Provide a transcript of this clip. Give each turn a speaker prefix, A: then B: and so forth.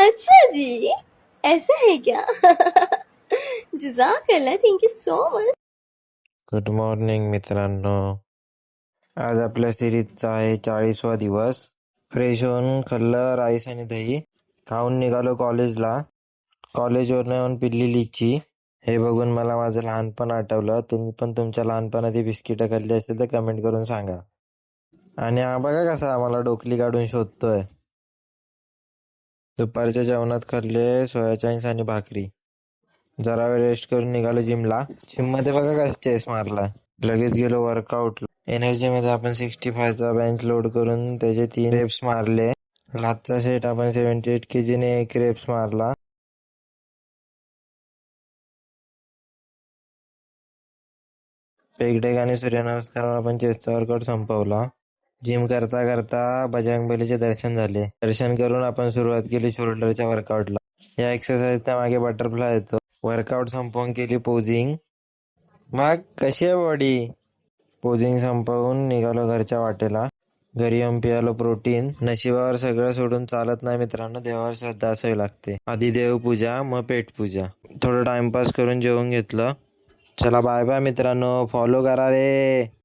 A: अच्छा जी, ऐसा है क्या? जज़ाकल्लाह, thank you so much.
B: Good morning मित्रांनो. आज आपल्या सिरीजचा आहे 40वा दिवस. फ्रेश होऊन खाल्लं राईस आणि दही, खाऊन निघालो कॉलेजला. कॉलेजवरनं येऊन पिल्ली लिची. हे बघून मला माझं लहानपण आठवलं. तुम्ही पण तुमच्या लहानपणात बिस्किटं खाल्ली असेल तर कमेंट करून सांगा. आणि हा बघा कसा आम्हाला डोकली काढून शोधतोय. दुपारच्या जेवणात खाल्ले सोया चंक्स आणि भाकरी. जरा वेळ रेस्ट करून निघालो जिमला. जिम मध्ये बघा कसा चेस मारला. लगेच गेलो वर्कआउट. एनर्जी मध्ये आपण 65चा बेंच लोड करून त्याचे 3 रेप्स मारले. लास्टचा सेट आपण 78 kg ने 1 रेप्स मारला. पेगडेक आणि सूर्यनमस्कार आपण चेस्टचा वर्कआउट संपवला. जिम करता करता बजरंगबलीचे दर्शन झाले. दर्शन करून आपण सुरुवात केली शोल्डरच्या वर्कआउटला. या एक्सरसाइजच्या मागे बटरफ्लाय येतो. वर्कआउट संपवून केली पोझिंग. मग कशी आहे बॉडी? पोझिंग संपवून निघालो घरच्या वाटेला. घरी येऊन पियालो प्रोटीन. नशिबावर सगळं सोडून चालत नाही मित्रांनो, देवावर श्रद्धा असावी लागते. आधी देवपूजा मग पेटपूजा. थोडं टाइमपास करून जेवून घेतलं. चला बाय बाय मित्रांनो, फॉलो करा रे.